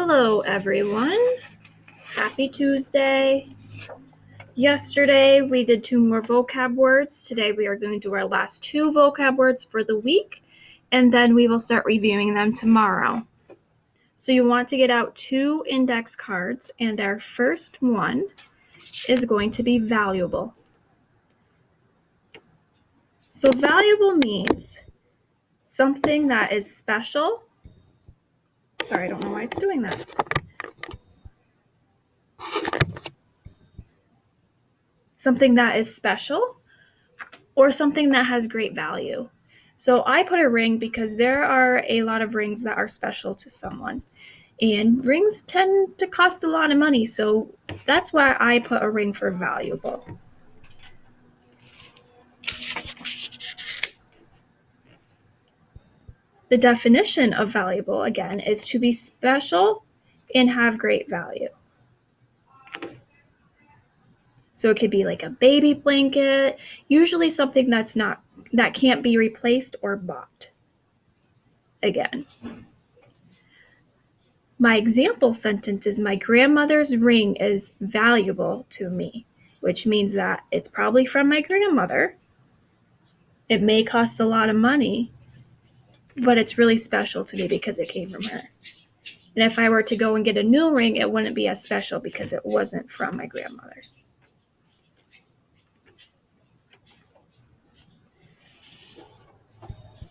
Hello, everyone. Happy Tuesday. Yesterday, we did 2 more vocab words. Today, we are going to do our last 2 vocab words for the week, and then we will start reviewing them tomorrow. So you want to get out 2 index cards, and our first one is going to be valuable. So valuable means something that is special. Sorry, I don't know why it's doing that. Something that is special or something that has great value. So I put a ring because there are a lot of rings that are special to someone. And rings tend to cost a lot of money, so that's why I put a ring for valuable. The definition of valuable, again, is to be special and have great value. So it could be like a baby blanket, usually something that can't be replaced or bought again. My example sentence is, my grandmother's ring is valuable to me, which means that it's probably from my grandmother. It may cost a lot of money, but it's really special to me because it came from her. And if I were to go and get a new ring, it wouldn't be as special because it wasn't from my grandmother.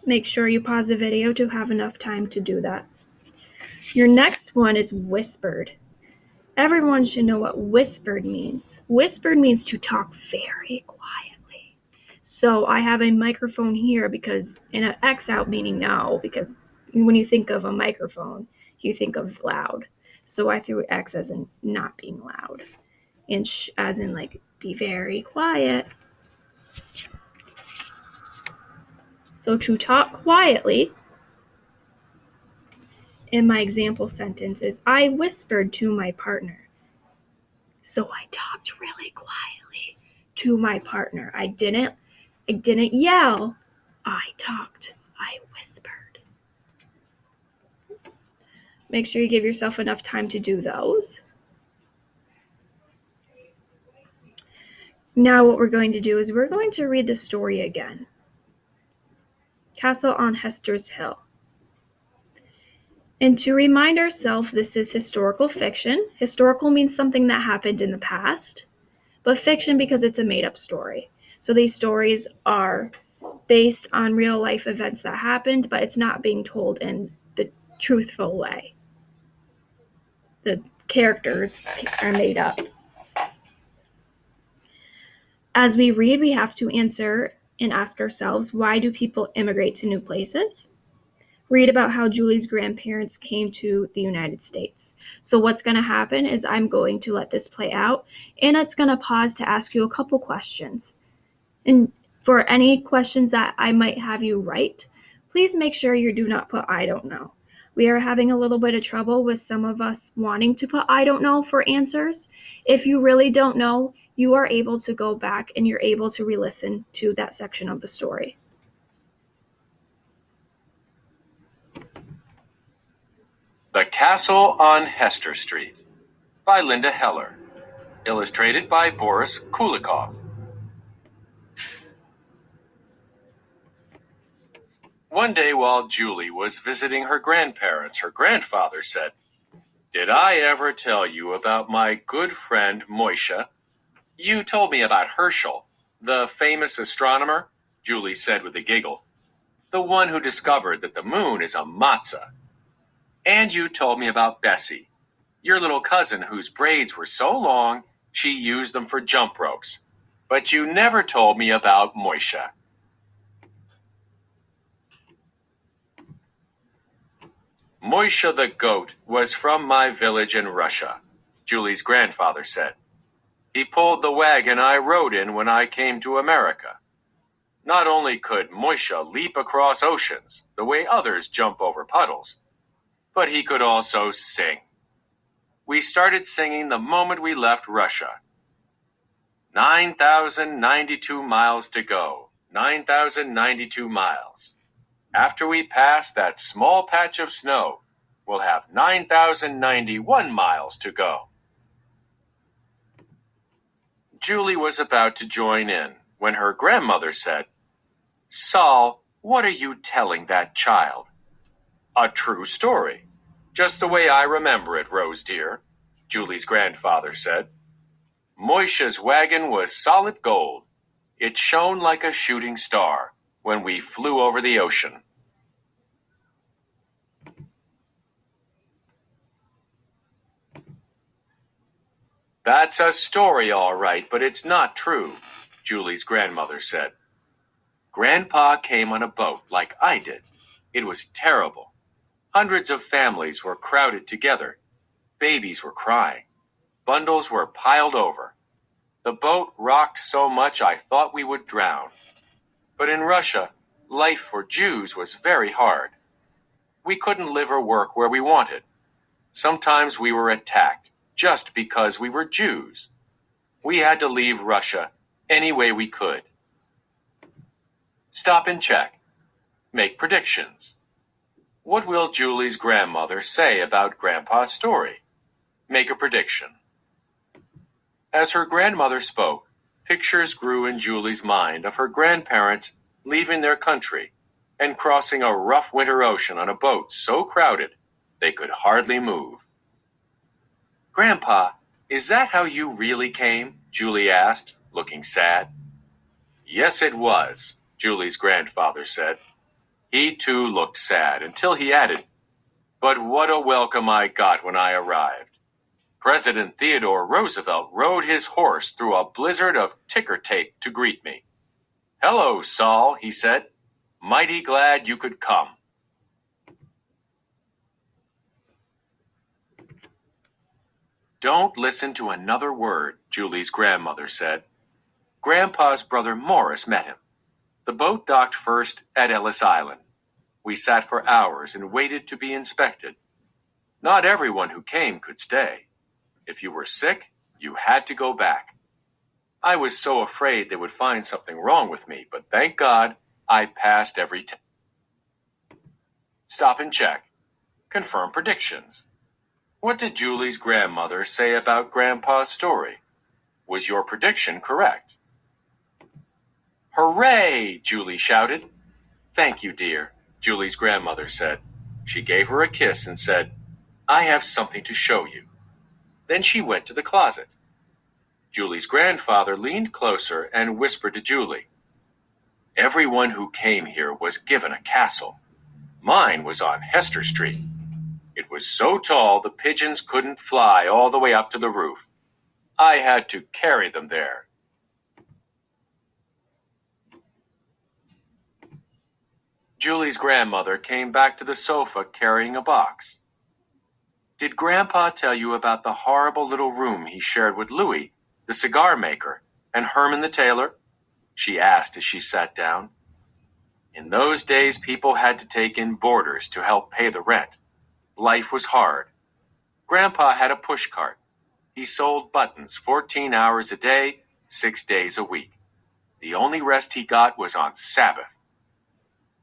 Make sure you pause the video to have enough time to do that. Your next one is whispered. Everyone should know what whispered means. Whispered means to talk very quietly. So I have a microphone here because, and an X out meaning no, because when you think of a microphone, you think of loud. So I threw X as in not being loud, and as in like be very quiet. So to talk quietly, in my example sentence is, I whispered to my partner. So I talked really quietly to my partner. I didn't yell. I talked. I whispered. Make sure you give yourself enough time to do those. Now what we're going to do is we're going to read the story again. Castle on Hester's Hill. And to remind ourselves, this is historical fiction. Historical means something that happened in the past, but fiction because it's a made-up story. So these stories are based on real life events that happened, but it's not being told in the truthful way. The characters are made up. As we read, we have to answer and ask ourselves, why do people immigrate to new places? Read about how Julie's grandparents came to the United States. So what's going to happen is I'm going to let this play out, and it's going to pause to ask you a couple questions. And for any questions that I might have you write, please make sure you do not put I don't know. We are having a little bit of trouble with some of us wanting to put I don't know for answers. If you really don't know, you are able to go back and you're able to re-listen to that section of the story. The Castle on Hester Street by Linda Heller. Illustrated by Boris Kulikov. One day while Julie was visiting her grandparents, her grandfather said, "Did I ever tell you about my good friend Moisha?" "You told me about Herschel, the famous astronomer," Julie said with a giggle. "The one who discovered that the moon is a matzah." "And you told me about Bessie, your little cousin whose braids were so long she used them for jump ropes. But you never told me about Moisha." "Moisha the goat was from my village in Russia," Julie's grandfather said. "He pulled the wagon I rode in when I came to America. Not only could Moisha leap across oceans the way others jump over puddles, but he could also sing. We started singing the moment we left Russia. 9,092 miles to go, 9,092 miles. After we passed that small patch of snow, We'll have 9,091 miles to go. Julie was about to join in when her grandmother said, "Saul, what are you telling that child?" "A true story. Just the way I remember it, Rose dear," Julie's grandfather said. "Moisha's wagon was solid gold. It shone like a shooting star when we flew over the ocean." "That's a story, all right, but it's not true," Julie's grandmother said. "Grandpa came on a boat like I did. It was terrible. Hundreds of families were crowded together. Babies were crying. Bundles were piled over. The boat rocked so much I thought we would drown. But in Russia, life for Jews was very hard. We couldn't live or work where we wanted. Sometimes we were attacked just because we were Jews. We had to leave Russia any way we could." Stop and check. Make predictions. What will Julie's grandmother say about Grandpa's story? Make a prediction. As her grandmother spoke, pictures grew in Julie's mind of her grandparents leaving their country and crossing a rough winter ocean on a boat so crowded they could hardly move. "Grandpa, is that how you really came?" Julie asked, looking sad. "Yes, it was," Julie's grandfather said. He too looked sad until he added, "But what a welcome I got when I arrived. President Theodore Roosevelt rode his horse through a blizzard of ticker tape to greet me. 'Hello, Saul,' he said. 'Mighty glad you could come.'" "Don't listen to another word," Julie's grandmother said. "Grandpa's brother Morris met him. The boat docked first at Ellis Island. We sat for hours and waited to be inspected. Not everyone who came could stay. If you were sick, you had to go back. I was so afraid they would find something wrong with me, but thank God I passed every test." Stop and check. Confirm predictions. What did Julie's grandmother say about Grandpa's story? Was your prediction correct? "Hooray!" Julie shouted. "Thank you, dear," Julie's grandmother said. She gave her a kiss and said, "I have something to show you." Then she went to the closet. Julie's grandfather leaned closer and whispered to Julie, "Everyone who came here was given a castle. Mine was on Hester Street. It was so tall the pigeons couldn't fly all the way up to the roof. I had to carry them there." Julie's grandmother came back to the sofa carrying a box. "Did Grandpa tell you about the horrible little room he shared with Louis, the cigar maker, and Herman the tailor?" she asked as she sat down. "In those days, people had to take in boarders to help pay the rent. Life was hard. Grandpa had a pushcart. He sold buttons 14 hours a day, 6 days a week. The only rest he got was on Sabbath."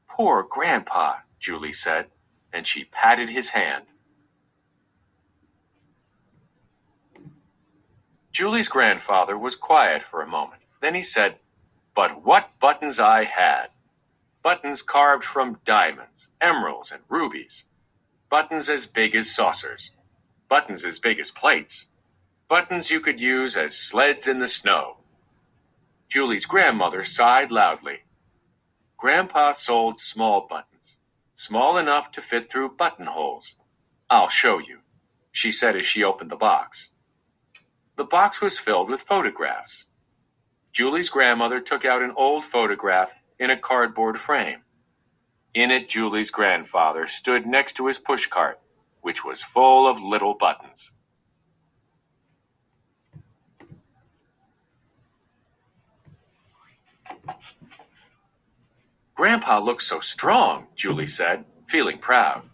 "Poor Grandpa," Julie said, and she patted his hand. Julie's grandfather was quiet for a moment. Then he said, "But what buttons I had! Buttons carved from diamonds, emeralds, and rubies. Buttons as big as saucers. Buttons as big as plates. Buttons you could use as sleds in the snow." Julie's grandmother sighed loudly. "Grandpa sold small buttons, small enough to fit through buttonholes. I'll show you," she said as she opened the box. The box was filled with photographs. Julie's grandmother took out an old photograph in a cardboard frame. In it, Julie's grandfather stood next to his pushcart, which was full of little buttons. "Grandpa looks so strong," Julie said, feeling proud.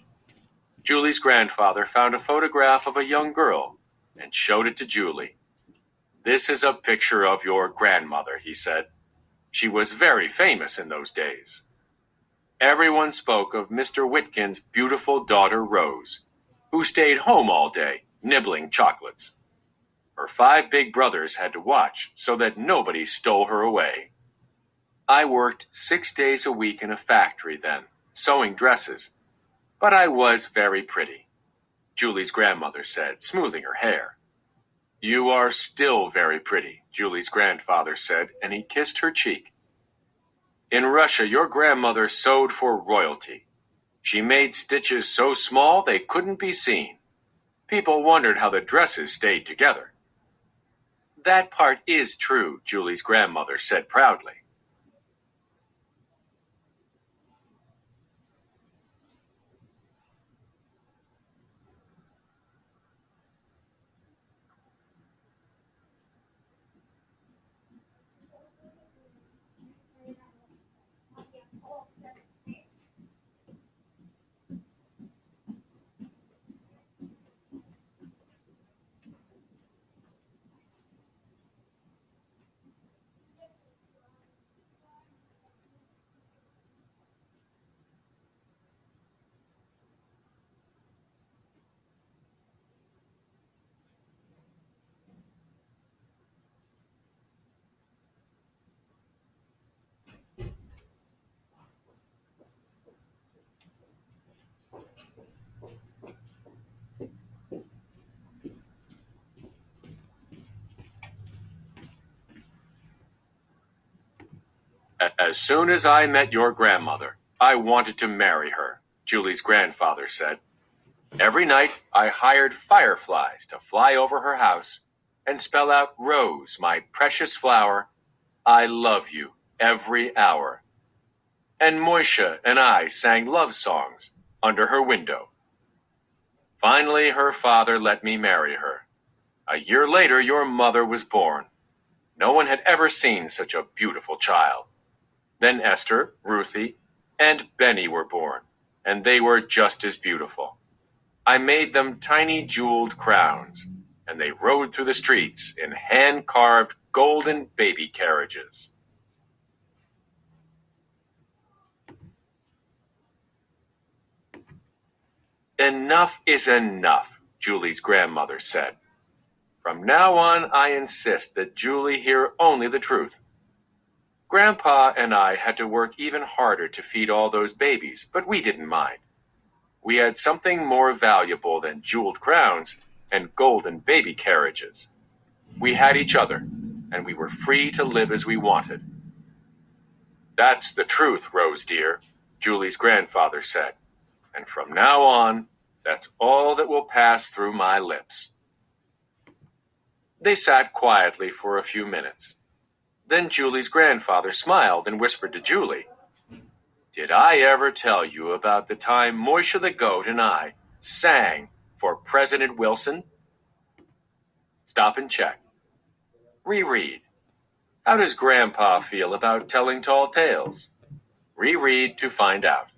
Julie's grandfather found a photograph of a young girl and showed it to Julie. "This is a picture of your grandmother," he said. "She was very famous in those days." Everyone spoke of Mr. Whitkin's beautiful daughter, Rose. who stayed home all day, nibbling chocolates. Her 5 big brothers had to watch so that nobody stole her away. I worked 6 days a week in a factory then, sewing dresses, but I was very pretty, Julie's grandmother said, smoothing her hair. You are still very pretty, Julie's grandfather said, and he kissed her cheek. In Russia, your grandmother sewed for royalty. She made stitches so small they couldn't be seen. People wondered how the dresses stayed together. That part is true, Julie's grandmother said proudly. As soon as I met your grandmother, I wanted to marry her, Julie's grandfather said. Every night, I hired fireflies to fly over her house and spell out, Rose, my precious flower, I love you every hour. And Moisha and I sang love songs under her window. Finally, her father let me marry her. A year later, your mother was born. No one had ever seen such a beautiful child. Then Esther, Ruthie, and Benny were born, and they were just as beautiful. I made them tiny jeweled crowns, and they rode through the streets in hand-carved golden baby carriages. Enough is enough, Julie's grandmother said. From now on, I insist that Julie hear only the truth. Grandpa and I had to work even harder to feed all those babies, but we didn't mind. We had something more valuable than jeweled crowns and golden baby carriages. We had each other, and we were free to live as we wanted. That's the truth, Rose dear, Julie's grandfather said. And from now on, that's all that will pass through my lips. They sat quietly for a few minutes. Then Julie's grandfather smiled and whispered to Julie, Did I ever tell you about the time Moisha the goat and I sang for President Wilson? Stop and check. Reread. How does Grandpa feel about telling tall tales? Reread to find out.